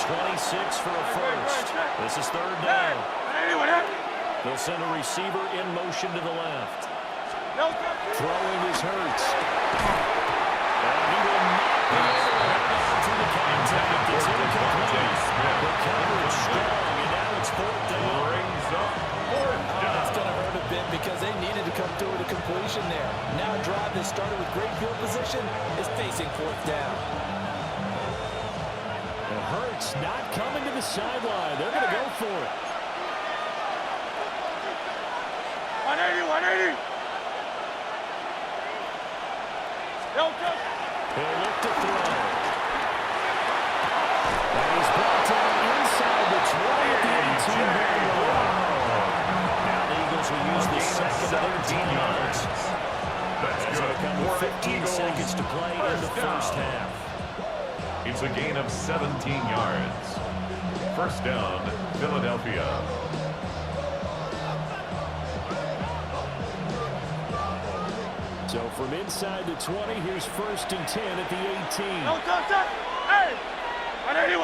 26 for a first. This is third down. They'll send a receiver in motion to the left. Throwing is Hurts. And he will not be able to hold on to the contact. It's incomplete. The coverage strong, and now it's fourth down. Brings up fourth down. That's going to hurt a bit because they needed to come through with a completion there. Now a drive that started with great field position is facing fourth down. And Hurts not coming to the sideline. They're going to go for it. 180. He'll look to throw. And he's brought down inside the 20 at the 18-yard line. Now the Eagles will use the second of their 10 yards. That's going to come with 15 seconds to play in the first half. It's a gain of 17 yards. First down, Philadelphia. So from inside the 20, here's first and 10 at the 18. Hey! 180.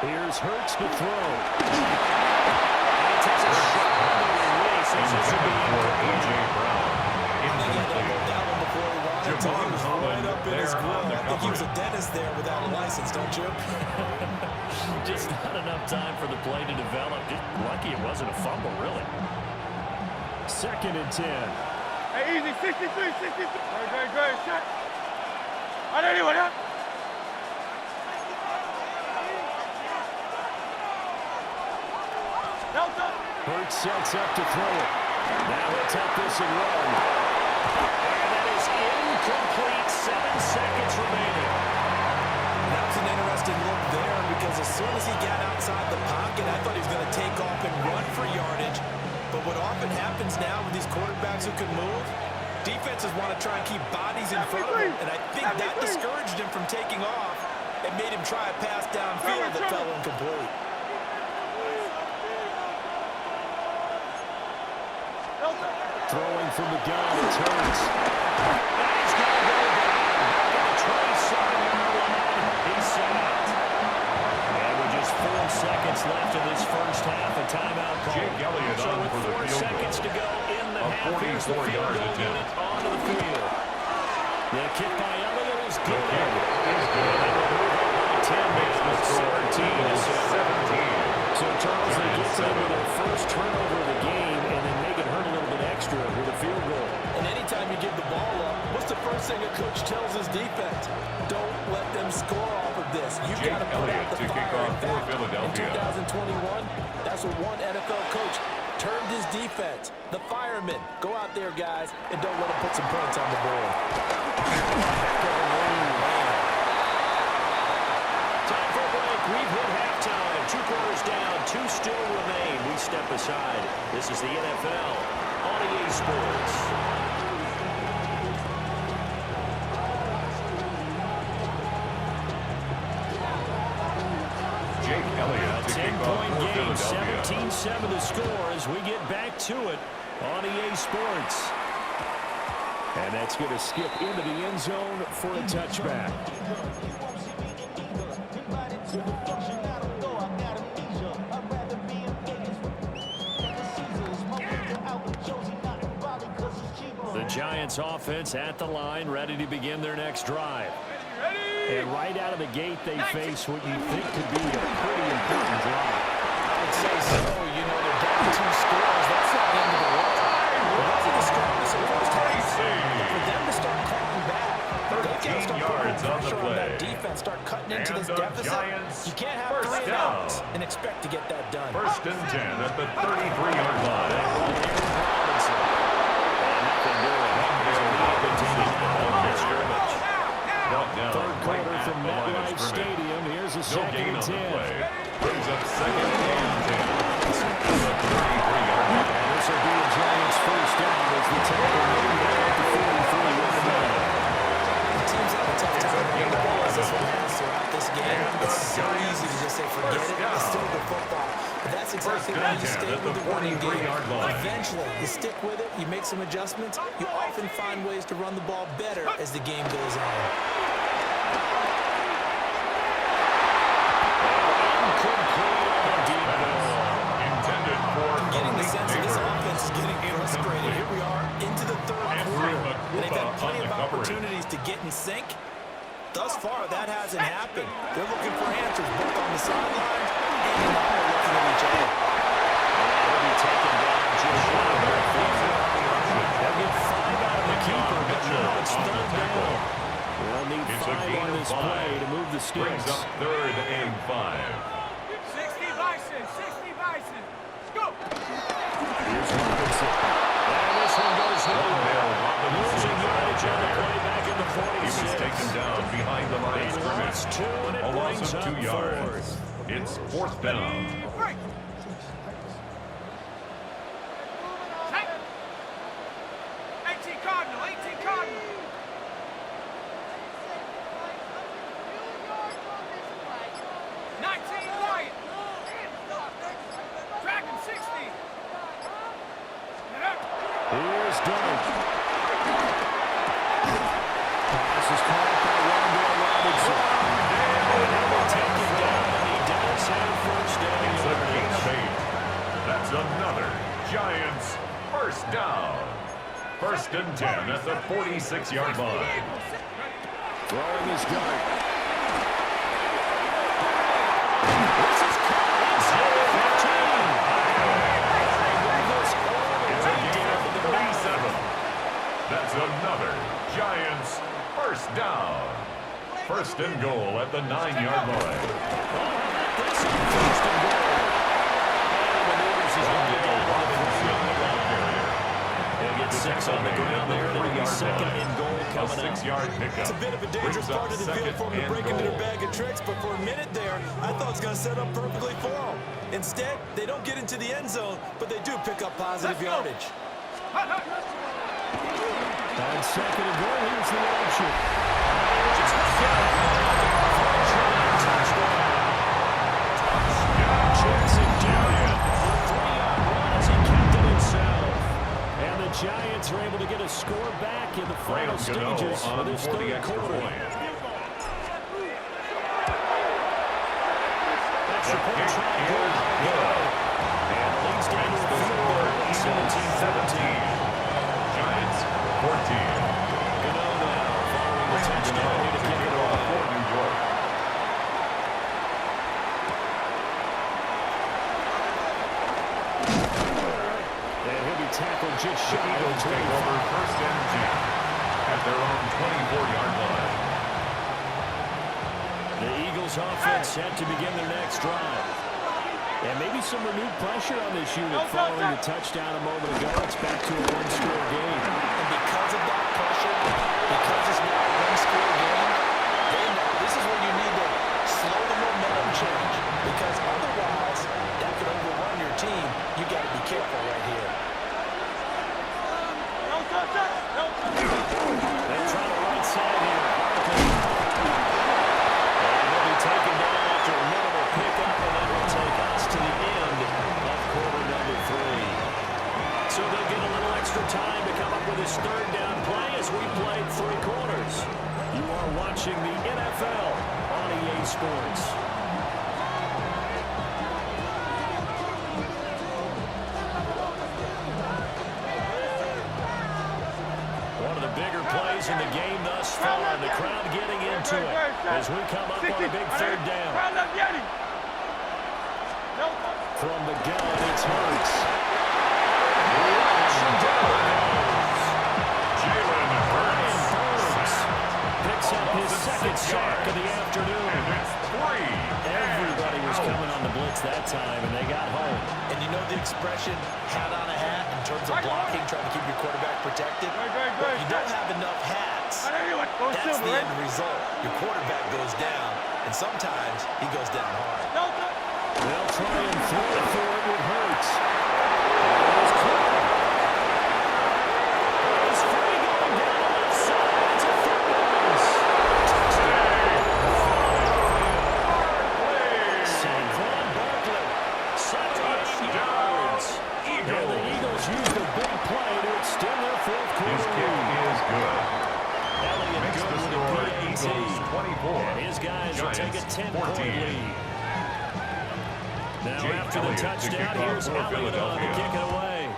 Here's Hurts to throw. And he takes a shot on the release. This will be for A.J. Brown. Javon Holland right up in his grill. I think he was a dentist there without a license, don't you? Just not enough time for the play to develop. Just lucky it wasn't a fumble, really. Second and 10. Hey, easy. 63. Great. Shot. 180. Hurts sets up to throw it. Now he'll take this and run. And that is incomplete. 7 seconds remaining. That was an interesting look there because as soon as he got outside the pocket, I thought he was going to take off and run for yardage. But what often happens now with these quarterbacks who can move, defenses want to try and keep bodies in front of him. And I think that discouraged him from taking off and made him try a pass downfield that fell incomplete. Throwing from the gun, it's Hurts. And he's going to go down. Back at the 27-yard line. He's sacked. And with just 4 seconds left in this first half, a timeout call. Jake Elliott so on with for the 4 field seconds goal. to go in the half, here's the field 44-yard goal attempt. unit onto the field. The kick by Elliott is good. The kick is good. And they move up by 10 Makes the score 17-17. So Charles, they get to Giants their first turnover of the game, and then make it hurt a little bit extra with a field goal. And anytime you give the ball up, what's the first thing a coach tells his defense? Don't let them score off of this. You've got to put out the to kick fire. off for Philadelphia. In 2021, that's what one NFL coach termed his defense. The firemen. Go out there, guys, and don't let them put some points on the board. Time for a break. We've hit halftime. 2 quarters down. 2 still remain. We step aside. This is the NFL on EA Sports. Jake Elliott to kick off 10-point for game. Philadelphia. 17-7 the score as we get back to it on EA Sports. And that's going to skip into the end zone for a touchback. The Giants offense at the line, ready to begin their next drive. And right out of the gate, they face what you think could be a pretty important drive. I would say so. You know, they're down 2 scores. That's not the end of the world. It wasn't the strongest of the first half. For them to start clawing back, they've got to start putting pressure on that defense, start cutting into this deficit. You can't have 3 and outs and expect to get that done. First and 10 at the 33-yard line. Third quarter from MetLife Stadium. Here's a second and 10. Brings up second and 10. The 33-yard line. This will be a Giants first down as the tackle made there at the 43-yard line. The team's having a tough time getting the ball as this one has throughout this game. It's so easy to just say forget it. It's still good football. But that's exactly why you stay with the running game. Eventually, you stick with it, you make some adjustments, you often find ways to run the ball better as the game goes on. Intended for Getting the sense that this offense is getting frustrated. Here we are into the third quarter. And they've had plenty of opportunities to get in sync. Thus far, that hasn't happened. They're looking for answers both on the sideline and now they're looking at each other. They'll be taken down just short of their feet. They'll get 5 out of the keeper, but now it's third down. They'll need 5 on this play to move the sticks. Brings up 3rd and 5. 60 Bison, 60 Bison. Go! Here's Robinson. And this one goes nowhere. Losing yardage on the play back in the 46. He was taken down behind the line of scrimmage. A loss of 2 yards. It's 4th down. Break! 18 Cardinal, 18 Cardinal. Dragon 60. Here's Dunk. Pass is caught by Wendell Robinson. And they'll take it down, and he does have first down. It's a gain of 8. That's another Giants first down. 1st and 10 at the 46-yard line. Throwing his dart. This is caught inside the 15. It's a gain of 37. That's another Giants first down. 1st and goal at the 9-yard line. This is first and goal. And maneuvers his way down to the 3-yard area. He'll get 6 on the ground there. It'll be 2nd and goal coming up. 6-yard pickup. It's a bit of a dangerous part of the field for them to break into their bag of tricks, but for a minute there, I thought it was going to set up perfectly for them. Instead, they don't get into the end zone, but they do pick up positive yardage. And 2nd and goal, here's the action. Chasing down. 3-yard run as he kept it himself. And the Giants are able to get a score back in the final stages of this third quarter. Extra point try good. And leads down to the score 17-17. Giants 14. Gano now following the touchdown to kick it off for New York. And he'll be tackled just shy of the Take over 1st and 10 at their own 24-yard line. The Eagles offense set to begin their next drive. And maybe some renewed pressure on this unit following the touchdown a moment ago. It's back to a one-score game. And because of that pressure, because it's not a one-score game, they know this is where you need to slow the momentum change. Because otherwise, that could overrun your team. You got to be careful right here. They try the right side here. And they'll be taken down after a minimal pickup, and that will take us to the end of quarter number 3. So they'll get a little extra time to come up with his 3rd down play as we played 3 quarters. You are watching the NFL on EA Sports. One of the bigger plays in the game thus far. The crowd getting into it as we come up on a big 3rd down. From the gun, it's Hurts. Jalen Hurts Picks up his 2nd sack of the afternoon. And it's 3. Everybody was coming on the blitz that time, and they got home. And you know the expression, hat on a hat, in terms of blocking, trying to keep your quarterback protected? Well, you don't have enough hats. That's the end result. Your quarterback goes down, and sometimes he goes down hard. They'll try and throw it for it with Hurts. He's free going down the left side to Thorns. Saquon Barkley, 78 yards. And the Eagles use the big play to extend their 4th quarter His kick lead. is good. Elliott Makes good the with score a PAT. Eagles 24. And his guys will take a Giants 10-point 14. lead. Now Jake after the Elliott to touchdown, kick off here's for Elliott on to Philadelphia. kick it away.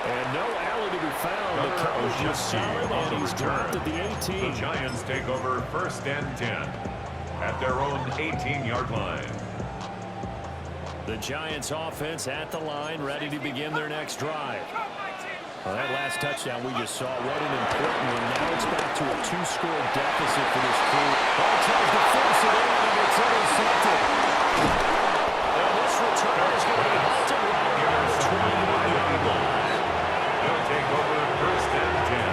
And no alley to be found. The coverage is solid, and he's dropped at the 18. The Giants take over 1st and 10 at their own 18-yard line. The Giants offense at the line, ready to begin their next drive. Well, that last touchdown we just saw, what an important one. Now it's back to a 2-score deficit for this crew. Ball tries to force it in, and it's intercepted. And this return is going to be halted right here at the 21-yard line. They'll take over 1st and 10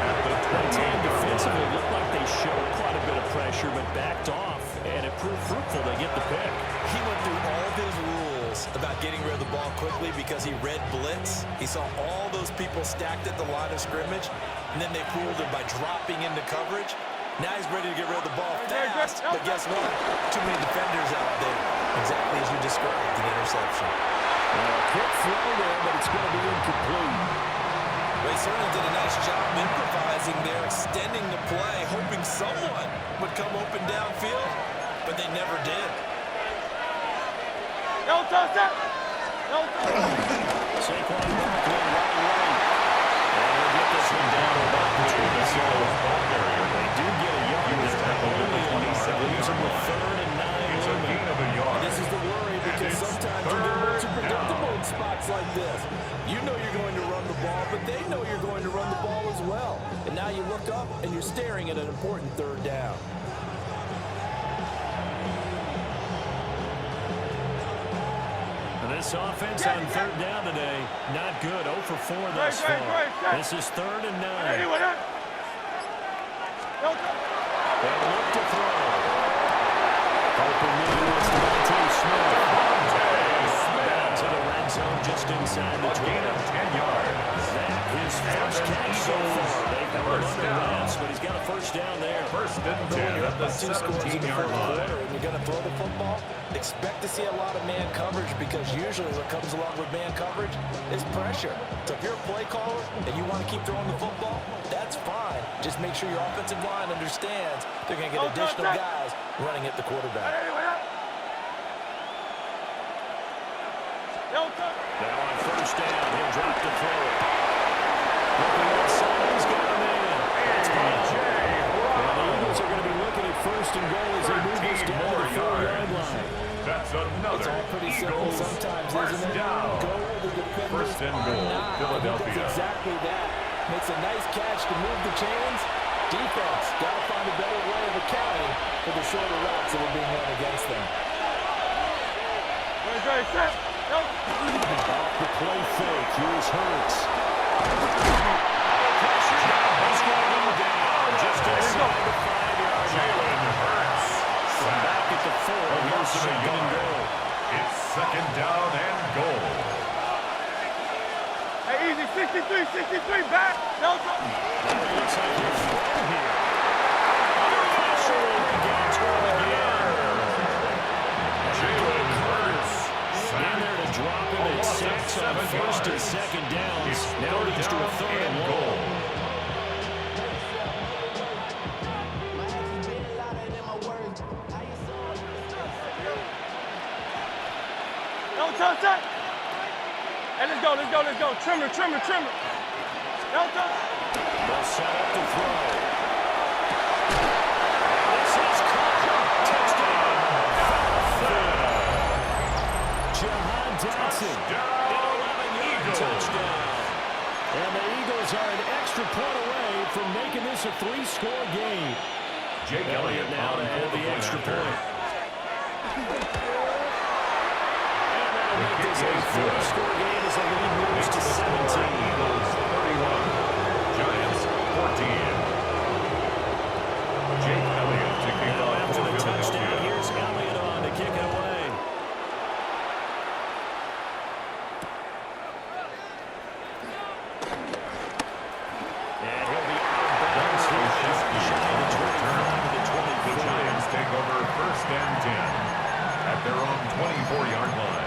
at the 28-yard Defensively, line. looked like they showed quite a bit of pressure, but backed off, and it proved fruitful. They get the pick. He went through all of his rules about getting rid of the ball quickly because he read blitz. He saw all those people stacked at the line of scrimmage, and then they fooled him by dropping into coverage. Now he's ready to get rid of the ball fast, but guess what? Too many defenders out there. Exactly as you described, an interception. Quick throw there, but it's going to be incomplete. They certainly did a nice job improvising there, extending the play, hoping someone would come open downfield, but they never did. No touchdown. No touchdown. Saquon Barkley right away. And we'll get this one down about between the circles. They do get a yard. He was tackled at the 27-yard Leaves them with line. 3rd and 9. It's a gain of a yard. This is the worry because it's sometimes you get a little too third predictable down. in spots like this. You know you're going to run the ball, but they know you're going to run the ball as well. And now you look up and you're staring at an important 3rd down. This offense on 3rd down today, not good. 0 for 4 thus far. This is 3rd and 9. They look to throw. Open middle, Smith. Down to the red zone, just inside the 20. Gain of 10 yards. That his first catch so far. They've got him under wraps, but he's got a 1st down there. 1st and 10 at the 17-yard line. And you're going to throw the football, expect to see a lot of man coverage because usually what comes along with man coverage is pressure. So if you're a play caller and you want to keep throwing the football, that's fine. Just make sure your offensive line understands they're going to get additional guys running at the quarterback. Now on 1st down, he'll drop the throw. Looking outside, he's got a man. That's B.J. And the Eagles are going to be looking at 1st and goal as they move this down to the 4-yard line. That's another It's all pretty simple Eagles sometimes, first isn't it? down. Go where the defenders 1st and are goal, not. Philadelphia. He does exactly that. Makes a nice catch to move the chains. Defense got to find a better way of accounting for the shorter routes that are being run against them. Off the play fake, here's Hurts. Just inside the 5-yard line. Hurts. Back at the 4, here's 2nd and goal. It's 2nd down and goal. Hey, easy, 63, back. No touchdown. Looks like they're thrown here. Pressure over Gator again. Jalen Hurts. In there to drop him at 6 on 1st and 2nd downs. Now leads to a 3rd and goal. No touchdown. Hey, let's go. Trimmer. No touchdown. They'll set up to throw. This is caught. Touchdown. Jahan Dotson. An 11-yard touchdown. And the Eagles are an extra point away from making this a 3-score game. Jake Elliott now to have the extra point. And that'll make this a 4-score game as the lead moves to 17. Eagles 31, Giants 14. Jake Elliott to kick Now off after for the touchdown, Philadelphia. here's Elliott on to kick it away. And he'll be out of bounds here. Shy of the 25 to the 24. The Giants take over 1st and 10 at their own 24-yard line.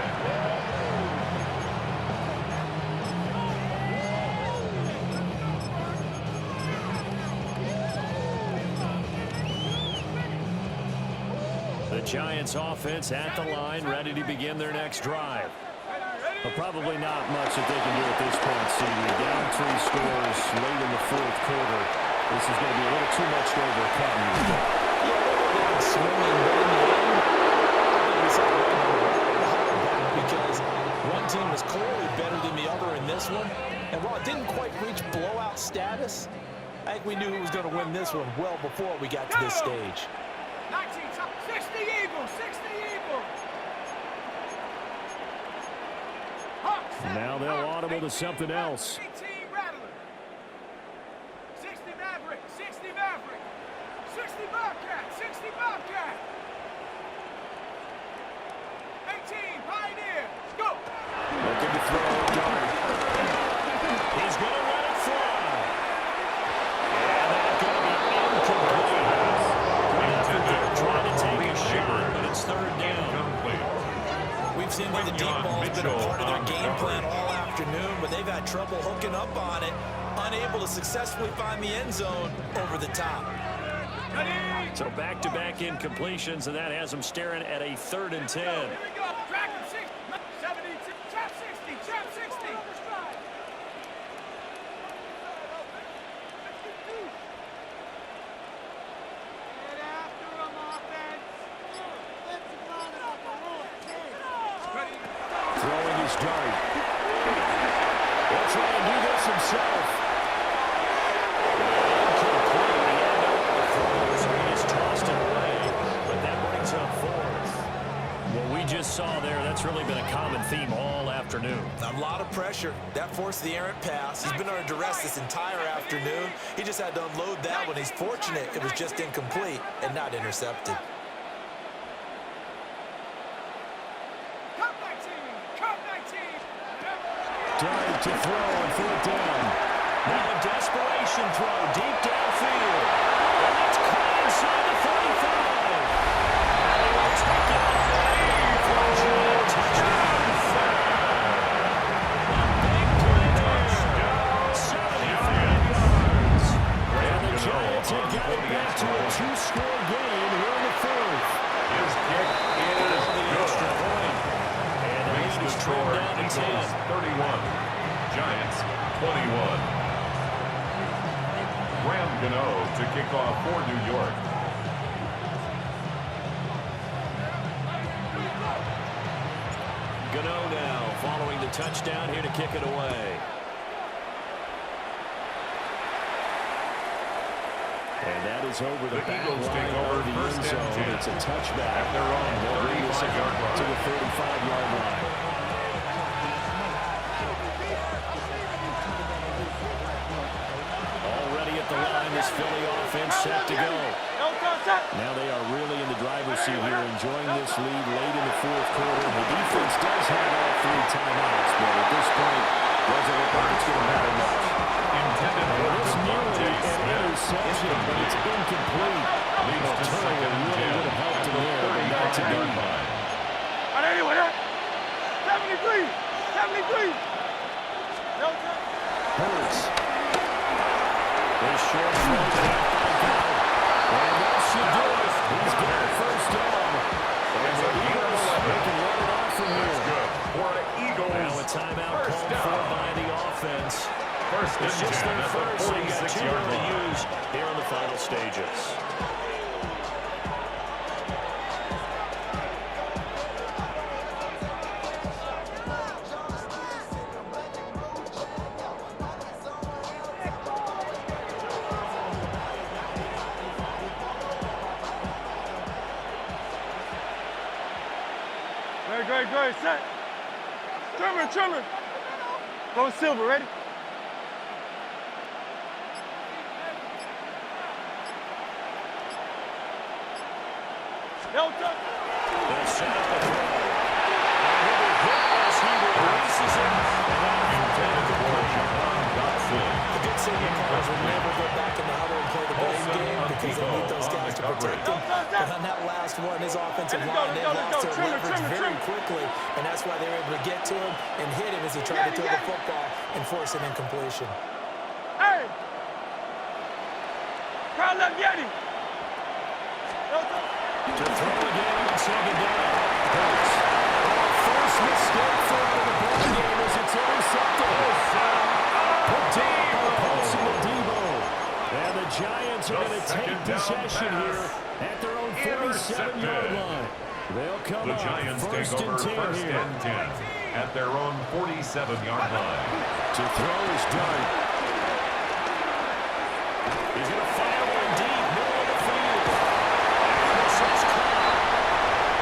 The Giants offense at the line, ready to begin their next drive. But probably not much that they can do at this point, CD. Down 3 scores late in the fourth quarter. This is going to be a little too much to overcome. Because one team was clearly better than the other in this one. And while it didn't quite reach blowout status, I think we knew who was going to win this one well before we got to this stage. 60 Eagles, 60 Eagles. Now they'll audible to something else. 60 Maverick, 60 Maverick, 60 Bobcat, 60 Bobcat. 18 Pioneer, go. Looking to throw, Dart. He's going to let it fly. And that's going to be incomplete. Good effort there, trying to take a shot, but it's third down. We've seen that the deep ball's been a part of their game plan all afternoon, but they've had trouble hooking up on it, unable to successfully find the end zone over the top. So back-to-back incompletions, and that has them staring at a 3rd and 10. Here we go. Track him 60, 72, trap 60, trap 60. Throwing his dart. He'll try to do this himself. What we just saw there, that's really been a common theme all afternoon. A lot of pressure. That forced the errant pass. He's been under duress this entire afternoon. He just had to unload that one. He's fortunate it was just incomplete and not intercepted. Dart to throw on 4th down. Now a desperation throw deep downfield. And it's caught inside the 45. Let's take it away from Giant touchdown. A big play there. 75 yards. And the Giants have got it back to a 2-score game here in the 4th. His kick is the extra point. And the lead is trimmed down to 10. 31. Giants 21. Graham Gano to kick off for New York. Gano now following the touchdown here to kick it away. And that is over the back Eagles line take over of the end first and zone. 10. It's a touchback. At their own And they'll bring this 35-yard line. to the 35-yard line. Already at the line, this Philly offense set to go. Now they are really in the driver's seat here, enjoying this lead late in the 4th quarter. The defense does have all 3 timeouts, but at this point, doesn't look like it's going to matter much. Intended for It's nearly an interception, but it's incomplete. Leads to Turner really would have helped him there, but not to be. 73, 73. Hurts. This short throw back by Gano. And that should do it. He's got a 1st down. And the Eagles, they can run it off from here. Good for the Eagles. Now a timeout called for by the offense. First and It's just 10 their at the first, so you got 2 more 46-yard to line. use here in the final stages. Great, set. Trimmer. Go silver, ready? Delta. They'll set up a throw. And he will hit as he releases it. Intended for Jahan Dotson. The good senior calls will never go back in the huddle and play the blame game because they need those guys to protect them. But on that last one, his offensive line, they lost their leverage very quickly, and that's why they were able to get to him and hit him as he tried to throw the football and force an incompletion. Hey! Crowd left Yeti. To throw again, second down. Hurts. First mistake for him in the ball game as it's intercepted. And the Giants are going to take possession here at their own 47-yard line. They'll come the up Giants take first over and 10 first here. and 10 at their own 47-yard line. To throw is done. He's going to fire one deep, middle of the field. And this is caught.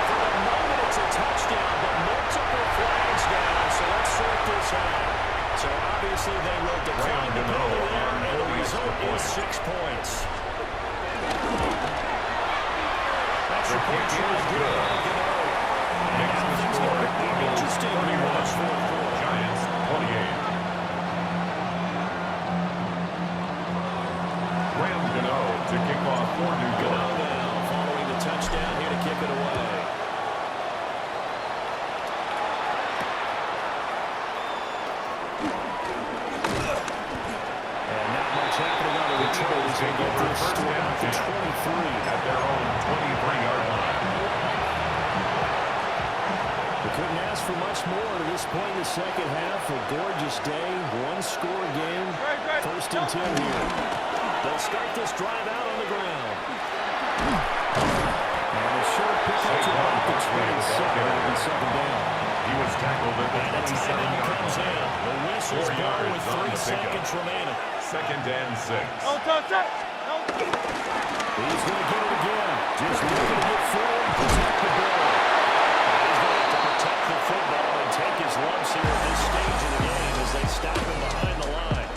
For the moment, it's a touchdown, but multiple flags down, so let's sort this out. So obviously they will decline the penalty there, and the result is 6 points. That's the point right there. Makes the score Interesting here in this fourth quarter. Giants 28. Graham Gano to kick off for New York. Now following the touchdown here to kick it away. And not much happening on the return as they get this story out to 23 at their own 23-yard line. They couldn't ask for much more to this point in the second half. A gorgeous day, one-score game, first and 10 here. They'll start this drive out on the ground. And a short pickup to about the 27. It'll be second down. He was tackled at the 27-yard line. The whistle's 4 blown yards with on 3 the seconds pickup. remaining. Second and 6. He's going to get it again. Just looking to get forward and protect the ball. He's going to have to protect the football and take his lumps here at this stage of the game as they stop him behind the line.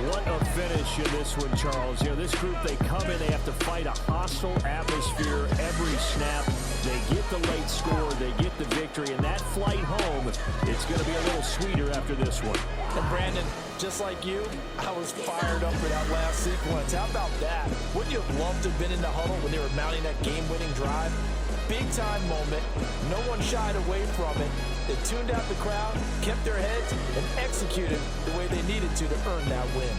What a finish in this one, Charles. You know, this group, they come in, they have to fight a hostile atmosphere every snap. They get the late score, they get the victory, and that flight home, it's going to be a little sweeter after this one. And Brandon, just like you, I was fired up for that last sequence. How about that? Wouldn't you have loved to have been in the huddle when they were mounting that game-winning drive? Big-time moment. No one shied away from it. They tuned out the crowd, kept their heads, and executed the way they needed to earn that win.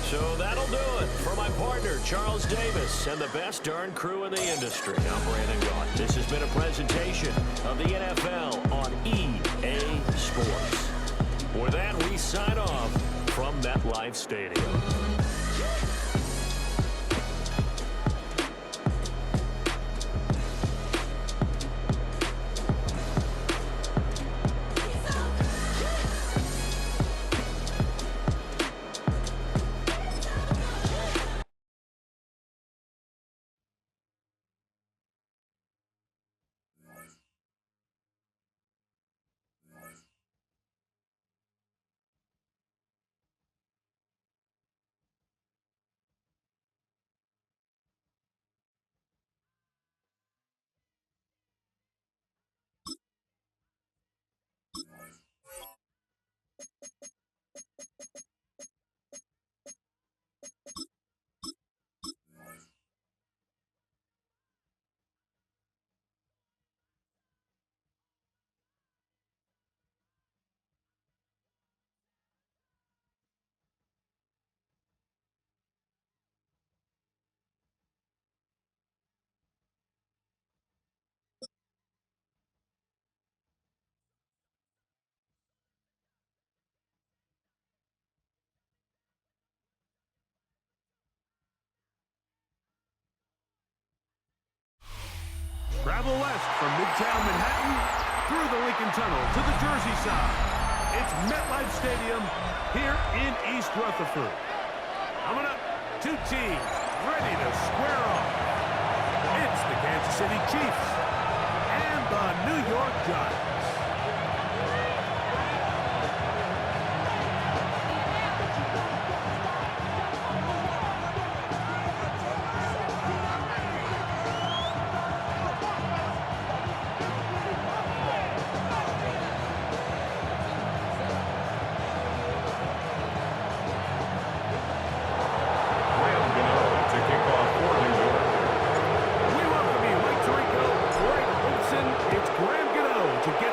So that'll do it for my partner, Charles Davis, and the best darn crew in the industry. I'm Brandon Gault. This has been a presentation of the NFL on EA Sports. With that, we sign off from MetLife Stadium. Travel west from Midtown Manhattan through the Lincoln Tunnel to the Jersey side. It's MetLife Stadium here in East Rutherford. Coming up, two teams ready to square off. It's the Kansas City Chiefs and the New York Giants. To get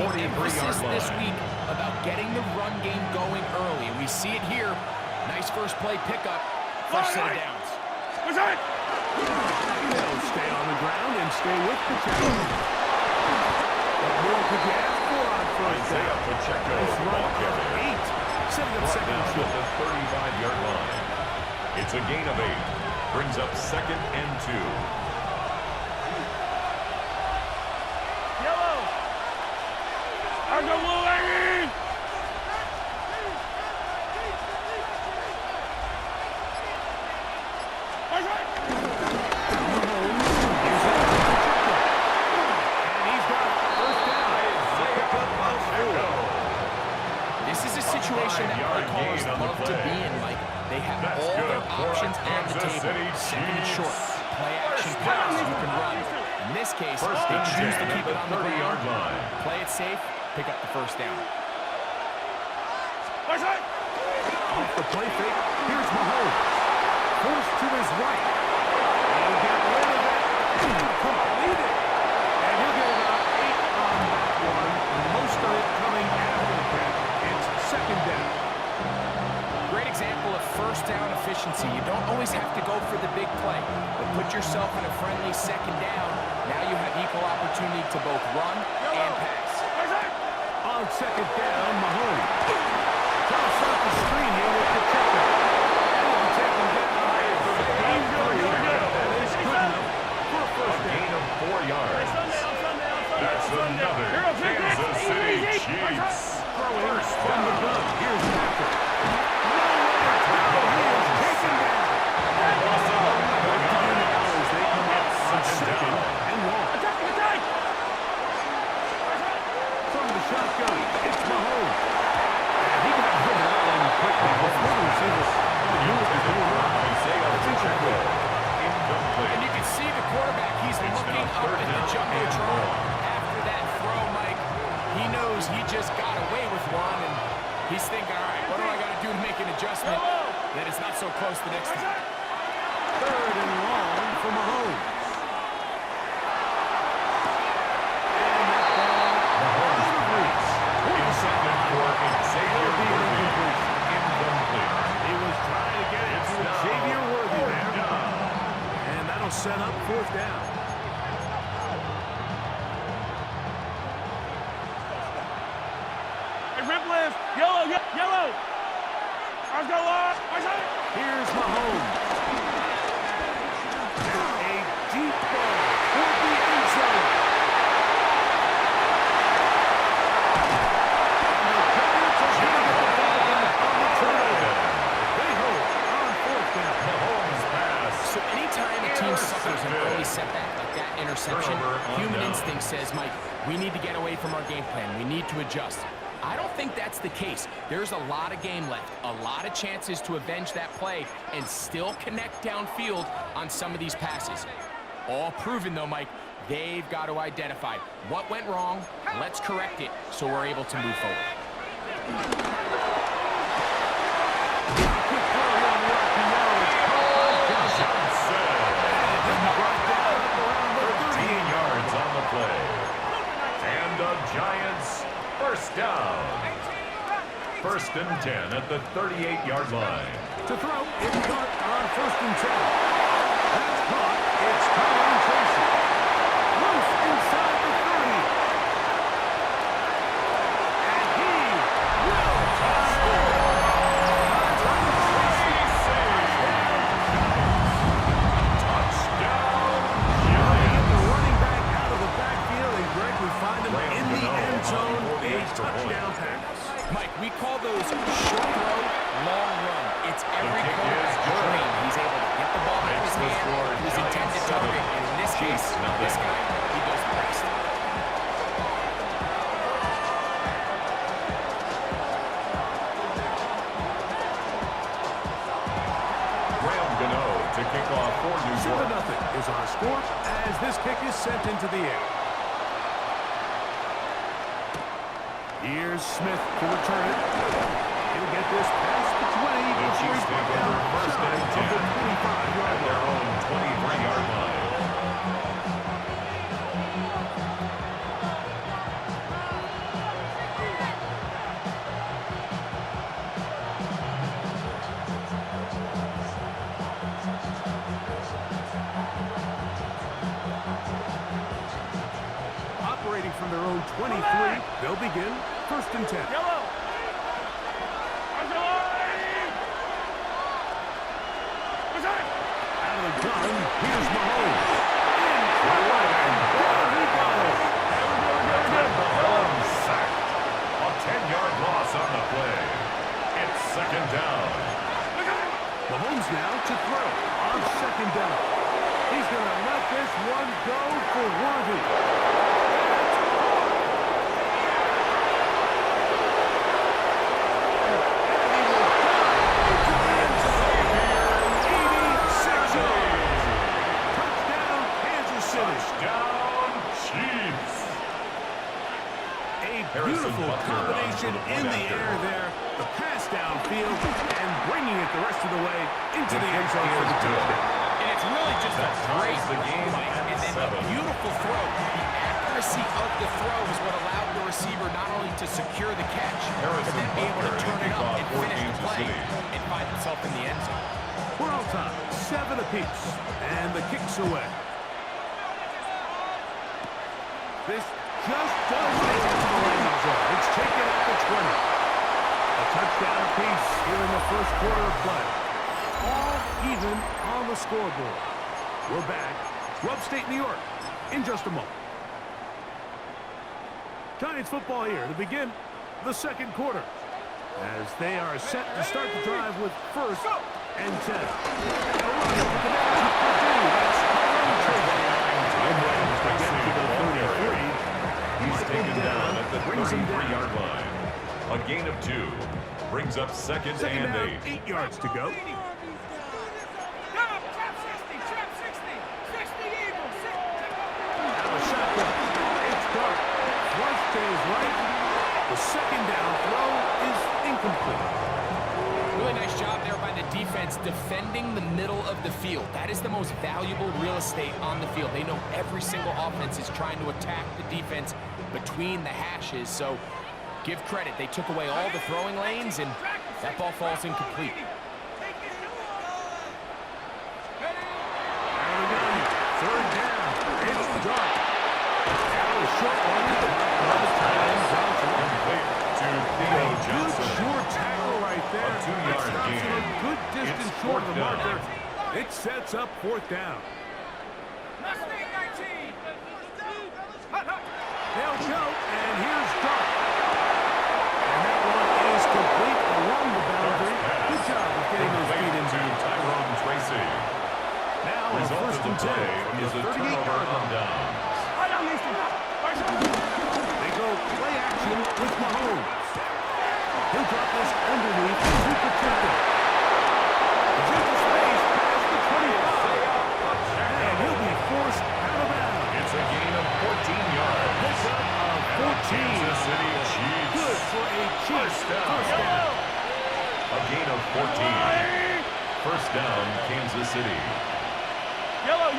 the emphasis this week about getting the run game going early. We see it here. Nice first play pickup. First set of downs. They'll stay on the ground and stay with Pacheco. What more could you ask for on first down? Pacheco, Nice run ball of carrier. 8. Setting up Brought second down and at short. the 35-yard line. It's a gain of 8. Brings up 2nd and 2. Yellow. Argo blue, Amy. This is a situation that play callers love to be in, Mike. They have all their options on the table. Second and short. Play action pass. You can run. In this case, they choose to keep it on the ground. Play it safe. Pick up the first down. Off the play fake. Here's Mahomes. Forced to his right. And get rid of it. Completed. And he'll get about 8 on that one. Most of it coming after the catch. It's second down. Great example of first down efficiency. You don't always have to go for the big play, but put yourself in a friendly second down. Now you have equal opportunity to both run and pass. On second down, Mahomes. Trying to start the screen here with Pacheco. He'll be taken down. That is good enough for a first down. Gain of 4 yards. That's another Kansas City Chiefs. First from the gun. Here's Patrick. Nowhere to go. He is taken down. They come up on second and long. From the shotgun, it's Mahomes. And he got hit out and quickly before the receivers. And you can see the quarterback, he's looking up at the jumbotron. After that throw, Mike, he knows he just got away with one, and he's thinking, all right, what do I got to do to make an adjustment that it's not so close the next time? Third and long for Mahomes. And that ball incomplete. Intercepted for Xavier Worthy. Incomplete. He was trying to get it to Xavier Worthy there. And that'll set up fourth down. Rip lift. Yellow, yellow. Let's go on. Here's Mahomes. A deep ball toward the end zone. And the Giants are going to get the ball back on the turnover. They hold on fourth down. Mahomes pass. So anytime a team suffers an early setback like that interception, human instinct says, Mike, we need to get away from our game plan. We need to adjust. I don't think that's the case. There's a lot of game left, a lot of chances to avenge that play and still connect downfield on some of these passes. All proven, though, Mike, they've got to identify what went wrong, let's correct it so we're able to move forward. Giants first down. First and 10 at the 38-yard line. To throw, it's caught on first and 10. That's caught. It's Colin Tracy. Loose inside the 30. And he will score. Touchdown. Get the running back out of the backfield, and Greg, we find him in the end zone. A touchdown pass. Mike, we call those short throw, long run. It's every quarterback's dream. He's able to get the ball out of his hand, his intended target, and in this case, this guy, he does the best. Graham Gano to kick off for New York. 7-0 is our score as this kick is sent into the air. Here's Smith to return it. He'll get this past the 20 The before Chiefs he's take brought down over first shy and of 10 the 25-yard at their line. own 23-yard line. will begin 1st and 10. Yellow. Out of the gun, here's Mahomes. Incredible. There he goes. Mahomes sacked. A 10-yard loss on the play. It's 2nd down. Mahomes now to throw on 2nd down. He's going to let this one go for Worthy. Beautiful combination in the air there. The pass downfield and bringing it the rest of the way into the end zone for the touchdown. And it's really just a great game Mike, and then a beautiful throw. The accuracy of the throw is what allowed the receiver not only to secure the catch, but then be able to turn it up and finish the play and find himself in the end zone. We're all time, 7 apiece, and the kick's away. This just does make it to the landing zone. It's taken at the 20. A touchdown apiece here in the first quarter of play. All even on the scoreboard. We're back to upstate New York in just a moment. Giants football here to begin the second quarter as they are set to start the drive with 1st and 10. A run over the net to Purdue. That's He's taken down at the 33-yard line. A gain of 2 brings up 2nd and 8. 8 yards to go. Trap 60, trap 60, 60 Eagles, 60. Now a shotgun. It's dark. Rush to his right. The 2nd down throw is incomplete. Really nice job there by the defense defending the middle of the field. That is the most valuable real estate on the field. They know every single offense is trying to attack the defense between the hashes. So give credit. They took away all the throwing lanes, and that ball falls incomplete. Third down. It's dark. Now a short one. Good short tackle right there. A 2-yard gain. A good distance short of the marker. It sets up 4th down. Mustang 19. They'll go, and here's Dark. And that one is complete along the boundary. Good job of getting those feet into Tyrone Tracy. now on Result 1st of the and 10 play from is the a 38-yard turnover on line. downs. They go play action with Mahomes. He'll drop this underneath to protect him. Into space past the 25. And he'll be forced out of bounds. It's a gain of 14 yards. Pickup of 14. Kansas City Chiefs. Good for a Chiefs First down. first down. A gain of 14. First down, Kansas City. Yellow.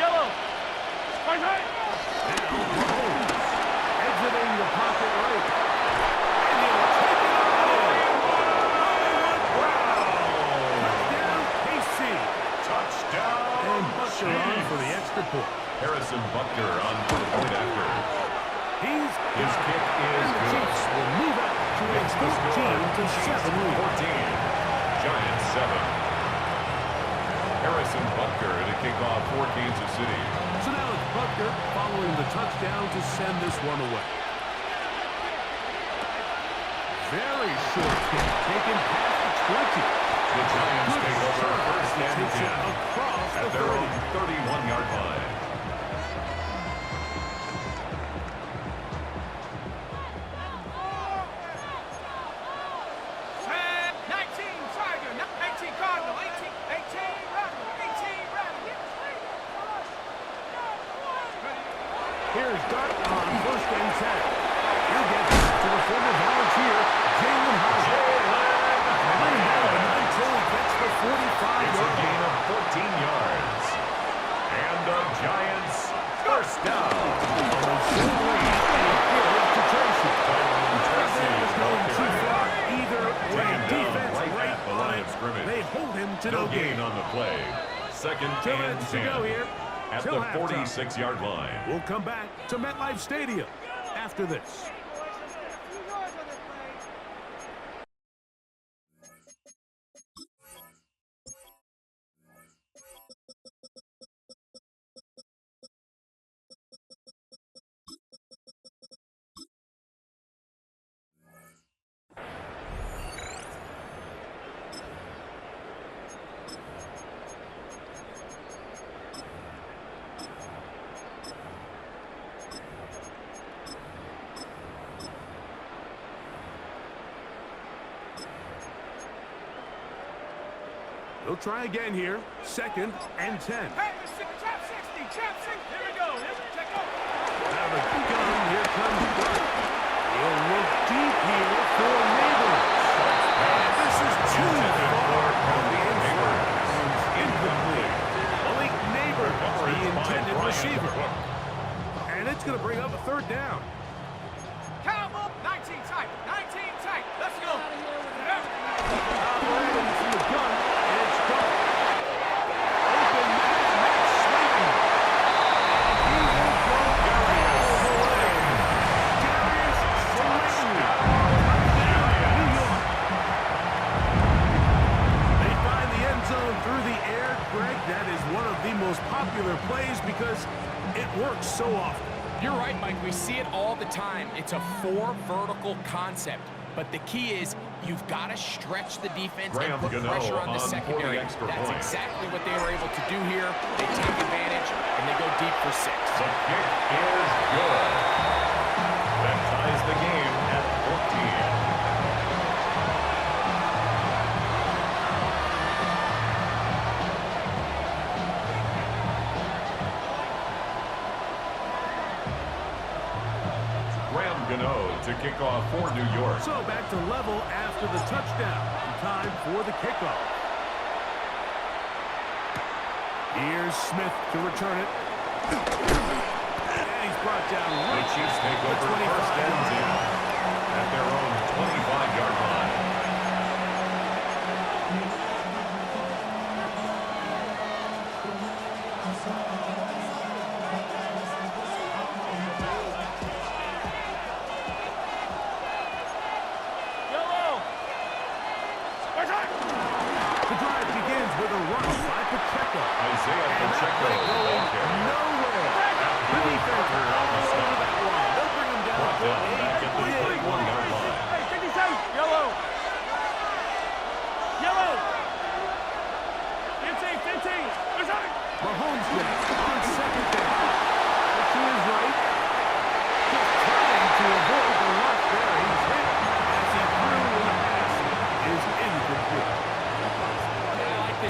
Now Mahomes exiting the pocket right. And he'll take it on in. Touchdown, KC. Touchdown, And Buster on for the extra point. Harrison Butker on for the point after. His kick is and the good. Chiefs will move up to a 14-7 lead. 14. Giants 7. Harrison Butker to kick off for Kansas City. So now it's Butker following the touchdown to send this one away. Very short kick, taken past the 20. The Giants Good take over shot. first and Takes it 10 across at the their 30. own 31-yard line. Here's Dart on 1st and 10. He'll get back to the former Volunteer, Jalen Howard. Running down until he gets the 45-yard It's a line. gain of 14 yards. And the Giants first down. Simply a give to Tracy. Tracy Is going too far either way. Defense right at the on line it. of scrimmage. They hold him to No no gain gain. on the play. Second 2 and minutes to 10 go here. at Till the halftime. 46-yard line. We'll come back to MetLife Stadium after this. He'll try again here. 2nd and 10. Hey, chap 60, chap 60. Here we go. Check out. Out of the gun, here comes Burke. He'll look deep here for Neighbors. And this is too far from the inside. Incomplete. Malik Neighbors, the intended receiver. And it's going to bring up a 3rd down. Cowboy, 19 tight. 19 tight. Let's go. Operating from the gun, and it's gone. Open Matt Slayton. And he will go all the way. Darius Slayton. New York. They find the end zone through the air. Greg, that is one of the most popular plays because it works so often. You're right, Mike. We see it all the time. It's a 4 vertical concept. But the key is you've got to stretch the defense and put pressure on the secondary. That's exactly what they were able to do here. They take advantage, and they go deep for 6. The kick is good. That ties the game at 14. To kick off for New York. So back to level after the touchdown. Time for the kickoff. Here's Smith to return it. And he's brought down. The Chiefs take over 1st and 10 at their own 25-yard line.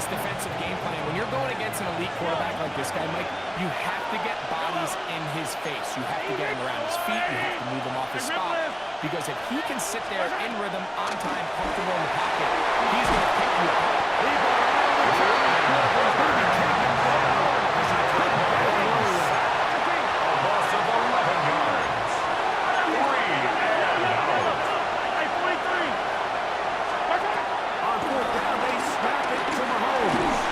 Defensive game plan. When you're going against an elite quarterback like this guy, Mike, you have to get bodies in his face. You have to get him around his feet. You have to move him off his spot. Because if he can sit there in rhythm, on time, comfortable in the pocket, he's going to pick you apart. A loss of 11 yards. 3 and out. On 4th down, they snap it to Mahomes.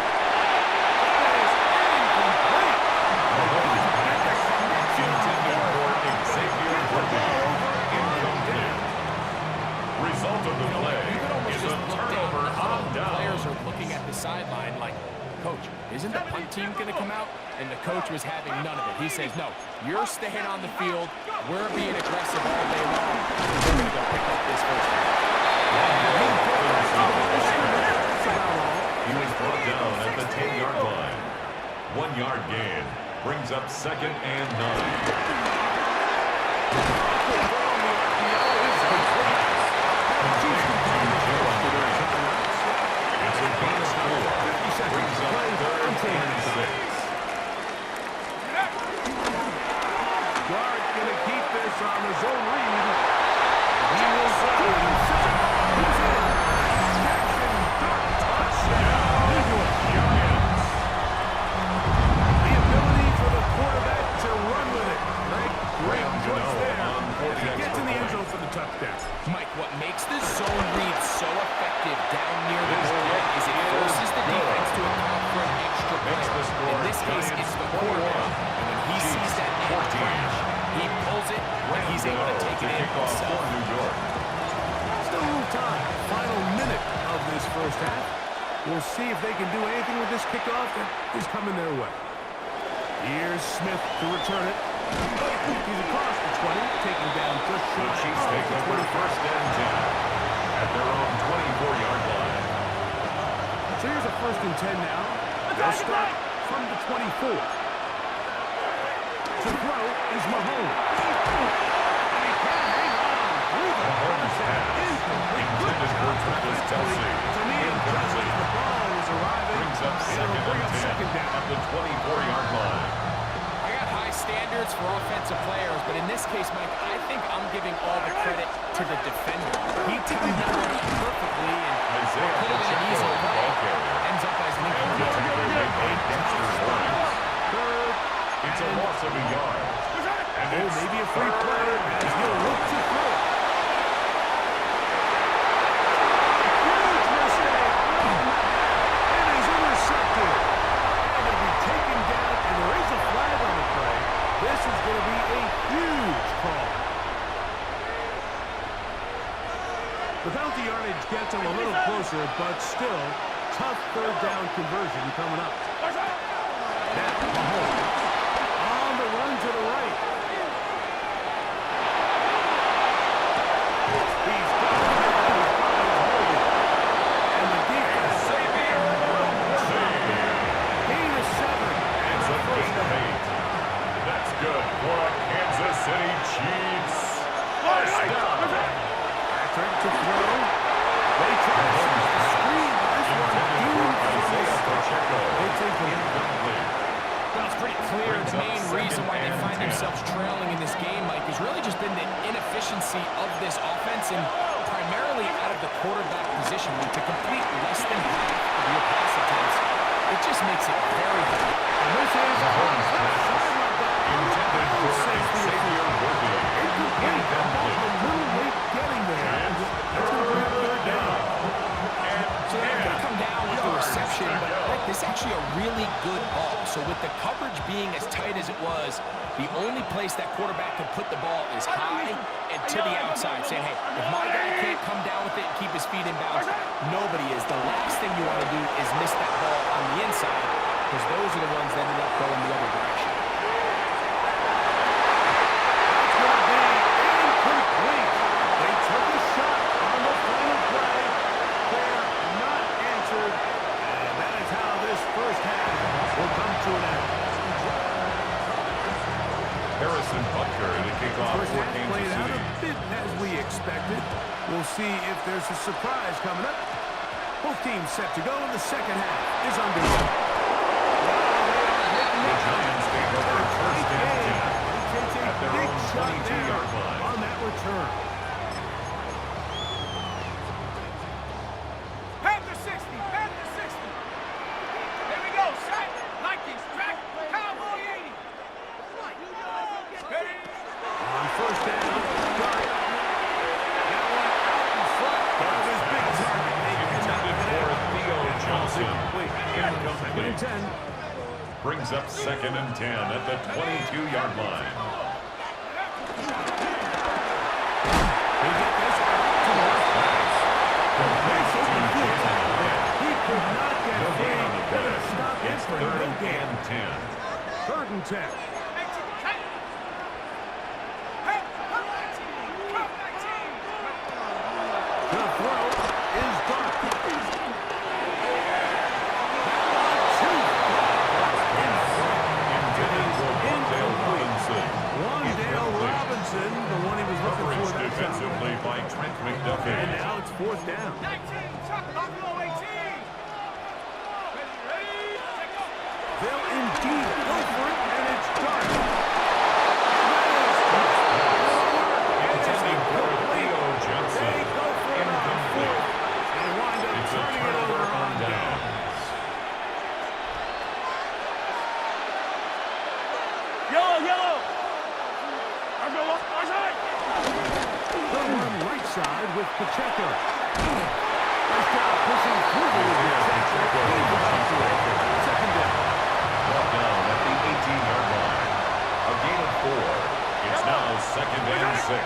Result of the play is a turnover on down. Players are looking at the sideline like, Coach, isn't the punt team going to come out? And the coach was having none of it. He says, no, you're staying on the field. We're being aggressive all day long. We're going to go pick up this first down. He was brought down at the 10-yard line. 1-yard gain brings up 2nd and 9. It's a gain of 4. Brings up 3rd and 6. Guard going to keep this on his own read. He will go. He's in. Jackson, touchdown. Giants. The ability for the quarterback to run with it. Great choice there. As he gets in the end zone for the touchdown. Mike, what makes the zone read so effective down near the goal line is it forces the defense to account for an extra player. In this case, it's the quarterback. And when he sees that man crash, he pulls it, and he's able to take it in himself. New York. Still a little time. Final minute of this first half. We'll see if they can do anything with this kickoff that is coming their way. Here's Smith to return it. He's across the 20, taking down just The short. Chiefs take over 1st and 10 at their own 24-yard line. So here's a 1st and 10 now. They'll start from the 24. To throw is Mahomes. And he can hang on through the Mahomes pass. Intended for Travis Kelce. To me, the ball was arrived. types of players, but in this case, Mike, I think I'm giving all the credit to the defender. He timed that one up perfectly, and what could have been an easy play ends up as an incomplete. It's a loss of a yard. And maybe a free play as he'll look to throw. Huge mistake. It is intercepted. And it'll be taken down, and there is a flag on the play. This is going to be a huge call. The penalty yardage gets him a little closer, but still, tough third down conversion coming up. Now, Mahomes on the run to the right. He's got it. And the defense gain of 7. It's a gain of 8. That's good for a Kansas City Chiefs. First down. Patrick to throw. They try to set the screen. This one doomed for the It's incomplete. Well, it's pretty clear the main reason why they find themselves trailing in this game, Mike, has really just been the inefficiency of this offense and primarily out of the quarterback position. When to complete less than half of your pass attempts, it just makes it very hard. And this is a Intended for Xavier Worthy. incomplete. A little late getting there. That's going to bring up third down. So they're going to come down with the reception, but like, this is actually a really good ball. So with the coverage being as tight as it was, the only place that quarterback can put the ball is high and to the outside, saying, hey, if my guy can't come down with it and keep his feet in bounds, nobody is. The last thing you want to do is miss that ball on the inside, because those are the ones that ended up going the other direction. That's going to be incomplete. They took a shot on the final play. They're not answered. And that is how this first half will come to an end. Harrison Butker to kick off First for half Kansas played out City. a bit as we expected. We'll see if there's a surprise coming up. Both teams set to go, and the second half is underway. The Giants take over first and 10 Takes a at their big own shot 22-yard there line. on that return. Panther 60, Panther 60. There we go, set. Vikings, track, Cowboy 80. Ready? On first down, Dart. That one out in front of his big target. They Intended for Theo Johnson. Second and 10. Brings up second and 10 at the 22-yard line. They get this to the left. Nice open field. He could not get free. They're going to stop him It's for no third gain. and 10. Third and 10. The throw is Dart. Wandale Robinson, the one he was looking for Coverage that time. defensively by Trent McDuffie. And now it's fourth down. 19, Chuck Buffalo 18. Ready, take off. They'll indeed go for it, and it's Dart. Intended for Theo Johnson. They go for it on fourth, and wind up It's a turning it over turnover on on down. downs. They'll run right side with Pacheco. Nice job pushing through the Pacheco. Second down. Brought down at the 18-yard line. A gain of 4. It's now second and 6.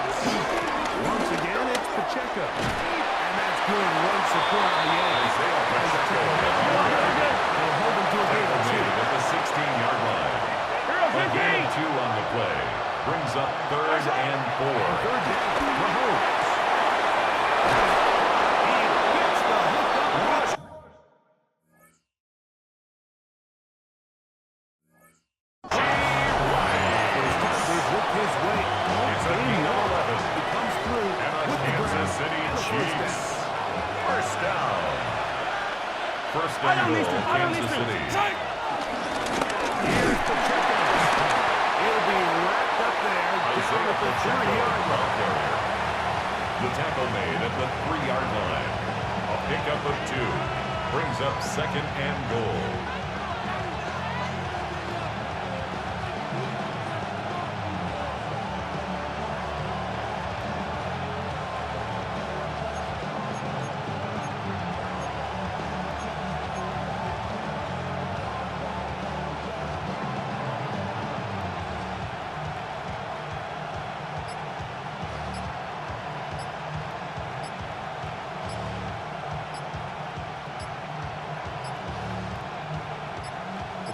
Once again, it's Pacheco. And that's good run support on the edge. Isaiah Pacheco They'll hold him to a gain of 2. at the 16-yard line. A gain of 2 on the play. Brings up third and 4. Third down, Mahomes. He gets the hook up rush. First time they've worked his way all It's a game gain of long. 11. He comes through And a with the Kansas ground City and a first Chiefs. down. First down. First and goal, Kansas City. Here's Pacheco. He'll be wrapped up there. down at the 3-yard line. The tackle made at the 3-yard line. A pickup of 2 brings up 2nd and goal.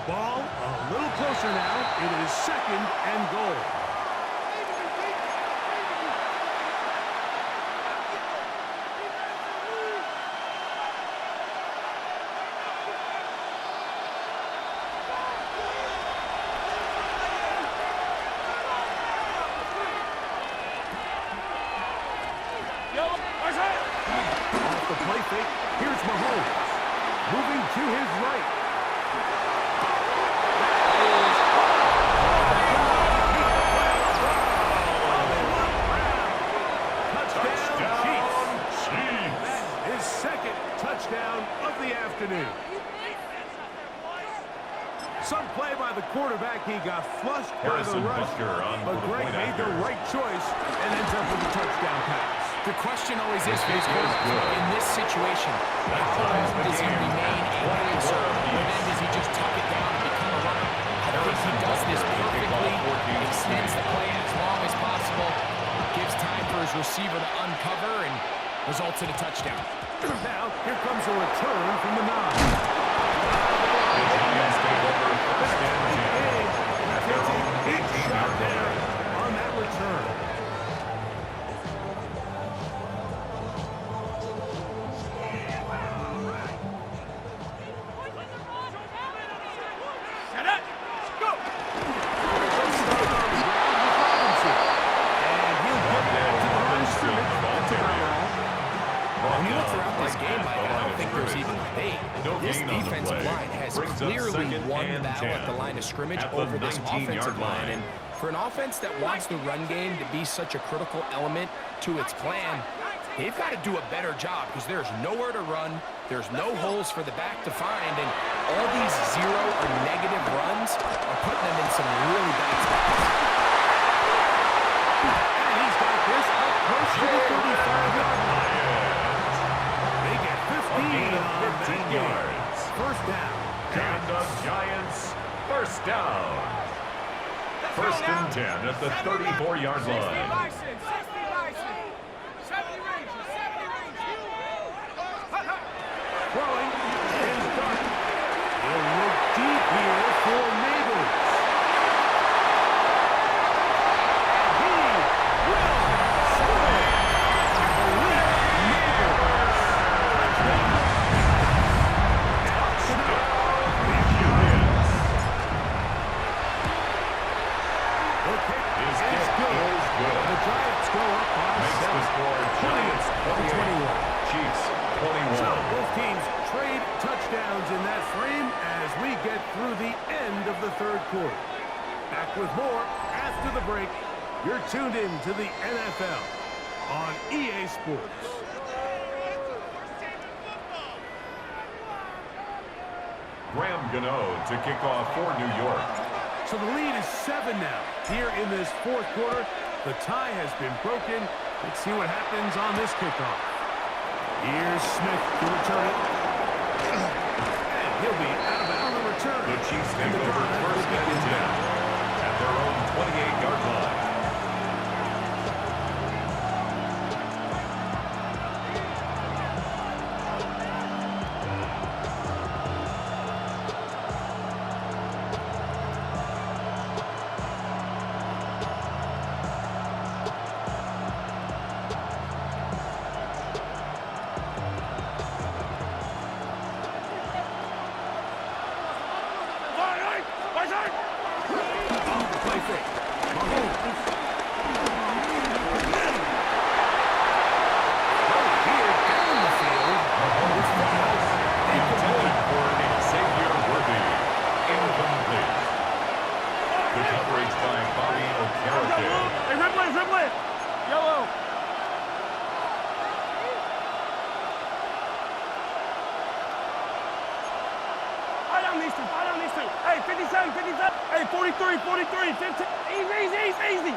Ball a little closer now. It is 2nd and goal. Off the play fake, here's Mahomes. Moving to his right. Touchdown of the afternoon. Some play by the quarterback. He got flushed by the rush, but Greg made the right choice and ends up with a touchdown pass. The question always is, in this situation, how long does he remain able to serve? Or then does he just tuck it down and become a runner? I think he does this perfectly, extends the play as long as possible, gives time for his receiver to uncover, and results in a touchdown. Now, here comes a return from the 9. Big shot there on that return. Set up. Go. Let's start on the ground with Robinson. And he'll get back to the line of scrimmage. That's about all. When you look throughout this game, Mike, I don't think there's even a debate. This defensive line has clearly won the battle at the line of scrimmage over this offensive line. And for an offense that wants the run game to be such a critical element to its plan, they've got to do a better job because there's nowhere to run, there's no holes for the back to find, and all these 0 or negative runs are putting them in some really bad spots. And he's got this up close to the 35-yard line. They get 15 on 15 yards. First down. And the Giants, first down. 1st and 10 at the 34-yard 60 line. Bison, 60 Bison. 70 Rangers, 70 Rangers. Throwing is Dark. He'll look deep here for Neighbors. He will score. Elite Neighbors. The kick is good. The Giants go up by Makes 7. the score Giants 28, Chiefs 21. So both teams trade touchdowns in that frame as we get through the end of the 3rd quarter. Back with more after the break. You're tuned in to the NFL on EA Sports. Graham Gano to kick off for New York. So the lead is 7 now here in this 4th quarter. The tie has been broken. Let's see what happens on this kickoff. Here's Smith to return it. And he'll be out of bounds on the return. The Chiefs take over 1st and 10 at their own 28-yard line. Off the play fake. Mahomes these two. Fight on these two. Hey, 57, 57. Hey, 43, 43, 15. Easy.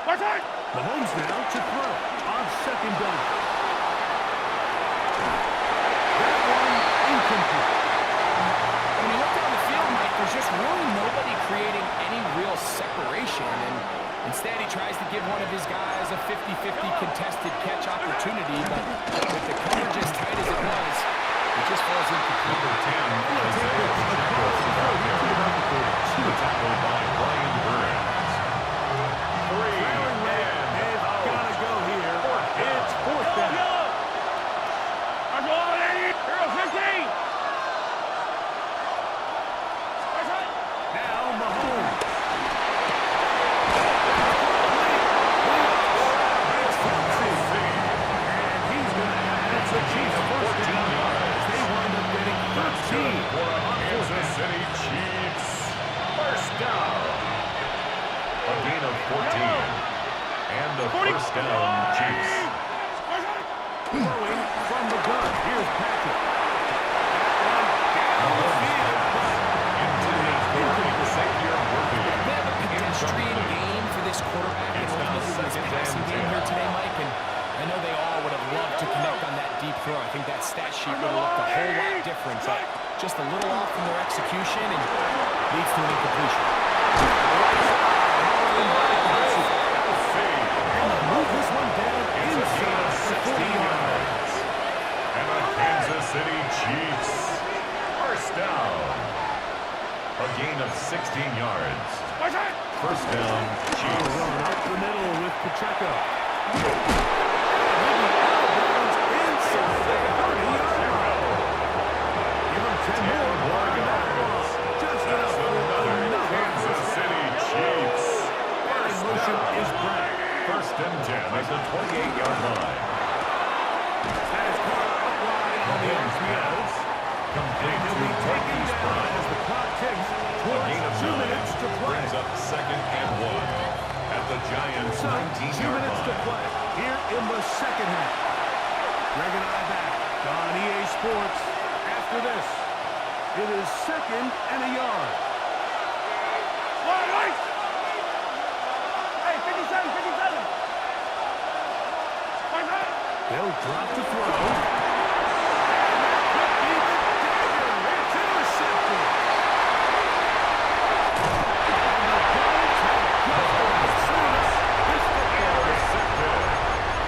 Watch out. Mahomes now to throw on second down. That one incomplete. When you look down the field, Mike, there's just really nobody creating any real separation. And instead, he tries to give one of his guys a 50-50 contested catch opportunity. But with the coverage as tight as it was, it just falls incomplete. Number 10, Isaiah tackled by Brian Burns. 3 and They've got to go here. It's fourth down. I'm going, Eddie. Hero 15. Now Mahomes. And he's going to have the Chiefs first down. They wind up getting 13 for on fourth Kansas down. City Chiefs. First down. A gain of 14. And the first down, Chiefs. Throwing from the gun. Here's Patrick. Into the 42nd-year rookie. A bit of a pedestrian game for this quarterback and ultimately this passing game here today, Mike. And I know they all would have loved to connect on that deep throw. I think that stat sheet would have looked a whole lot different, but just a little off from their execution and leads to an incompletion. Move this one down inside the 40 yards. And the Kansas City Chiefs. First down. A gain of 16 yards. First down, Chiefs. Run up the middle with Pacheco. Give him 10 more. Just enough for another Kansas City Chiefs. motion is Brad. First and 10 at the 28-yard line. That is caught up wide on the RPOs. Complete He'll to be taken Marquise down Brown. as the clock ticks A towards gain of 2 minutes to 9 play. brings up second and 1 at the Giants' So, 2 19-yard minutes to line. play here in the second half. Greg and I back on EA Sports. After this, it is second and a yard. Right. Hey, 57, 57. They'll drop to throw. Could be the dagger. It's intercepted. And the Giants have just this football is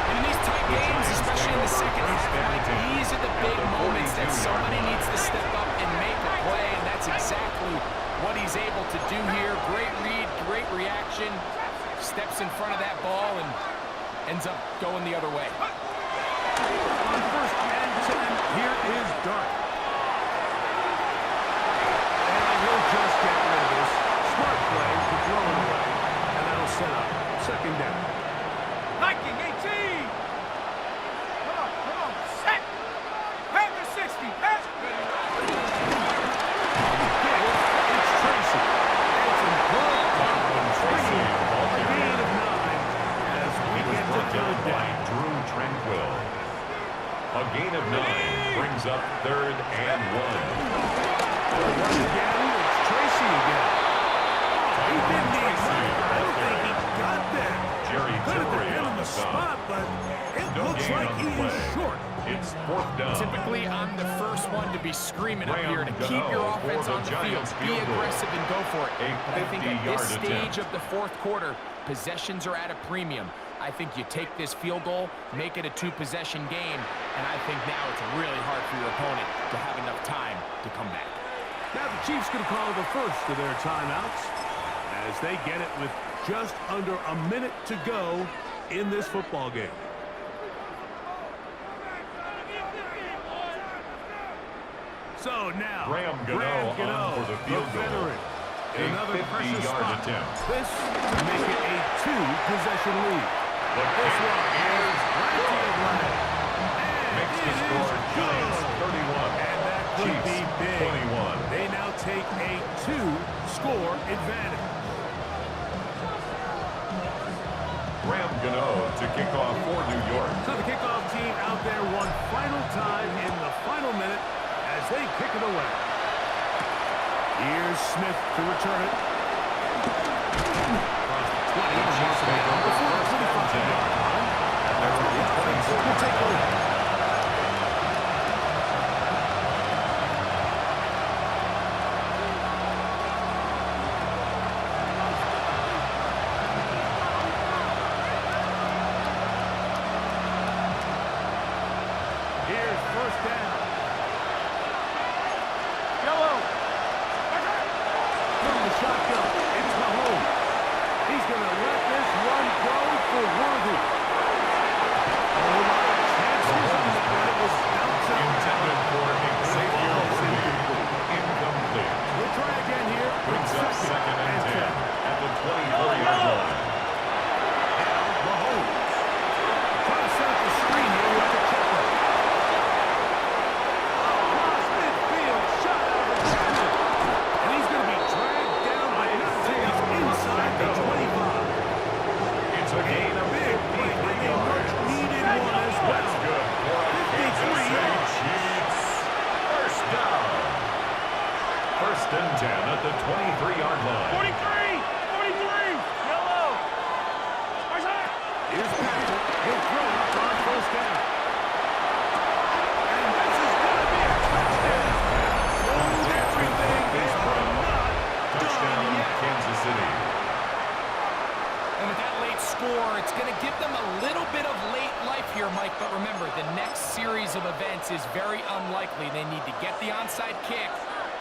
And in these tight games, especially in the second half, Mike, these are the big moments that somebody needs to step up and make a play, and that's exactly what he's able to do here. Great read, great reaction, steps in front of that ball and ends up going the other way. on first and 10. Here is Dart. And he'll just get rid of this. Smart play to throw it away. And that'll set up second down. Viking 18. Come on. Set. Panther 60. Pass. It's Tracy. It's a good Tracy, a gain of 9 as we He was get to brought down third by down. Drew Tranquil. A gain of 9 brings up third and 1. Once again, it's Tracy again. He didn't need much. I don't think he got there. Jerry Could have Tillery been on on the the stop. spot, but it No looks gain like on he the is play. short. It's fourth down. Typically, I'm the first one to be screaming up Ram here to keep your Gano offense for on the the field. Giants Be field goal. aggressive and go for it. A But I think at this 50-yard stage attempt. of the fourth quarter, possessions are at a premium. I think you take this field goal, make it a 2-possession game, and I think now it's really hard for your opponent to have enough time to come back. Now the Chiefs going to call the first of their timeouts as they get it with just under a minute to go in this football game. So now, Graham Gano on for the field goal. veteran, in A another precious 50-yard spot. attempt. This to make it a 2-possession lead. The This kick one is is right to the leg. makes the And it score is Giants good. 31. And that could Chiefs be big. 21. They now take a 2-score advantage. Graham Gano to kick off for New York. So the kickoff team out there one final time in the final minute as they kick it away. Here's Smith to return it. Across the 20, before the 25-yard line. That's where the offense will take over. Here's first down. From the shotgun, it's Mahomes. He's going to let this one go for Worthy. A lot of chances on the play. It was outside. Intended for Xavier Worthy. Incomplete. We'll try again here. Brings up second and 10 at the 24-yard line. Now Mahomes. Trying to set up the screen here with the kicker. Across midfield, shot out of the backfield. And he's going to be dragged down by Nazareth inside the 25. It's a gain of Big play, 53 a yards. much-needed one as well. That's good for the Kansas 53 City yards. Chiefs. First down. First and 10 at the 23-yard line. 43! 43! Yellow! Here's Patrick. He'll throw it on first down. And this is going to be a touchdown. Hold everything. They are not Touchdown, done yet. Kansas City. And with that late score, it's going to give them a little bit of late life here, Mike. But remember, the next series of events is very unlikely. They need to get the onside kick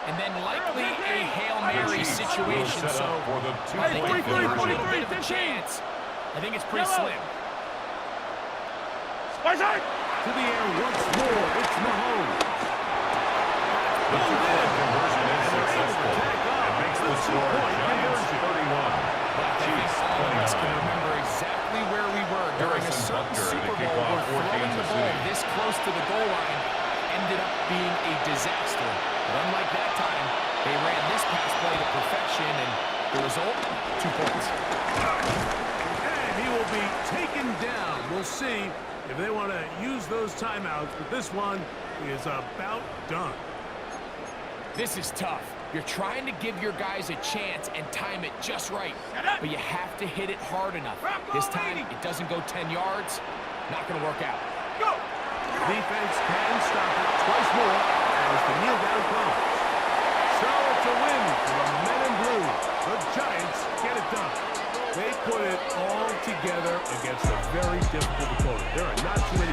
and then likely a Hail Mary situation. Set So up for the I think two-point if there's a little conversion. bit of a chance, I think it's pretty slim. To the air once more. It's Mahomes. The two-point conversion is successful. It makes the score Giants 31. Chiefs All of us can 29. remember exactly where we were during a Harrison certain Butker, the Super Bowl kickoff where for throwing the Kansas ball City. this close to the goal line ended up being a disaster. But unlike that time, they ran this pass play to perfection, and the result, 2 points. And he will be taken down. We'll see if they want to use those timeouts, but this one is about done. This is tough. You're trying to give your guys a chance and time it just right, but you have to hit it hard enough. This time, it doesn't go 10 yards. Not going to work out. Go! Defense can stop it twice more as the kneel down comes. So it's a win for the men in blue. The Giants get it done. They put it all together against a very difficult opponent. There are not too many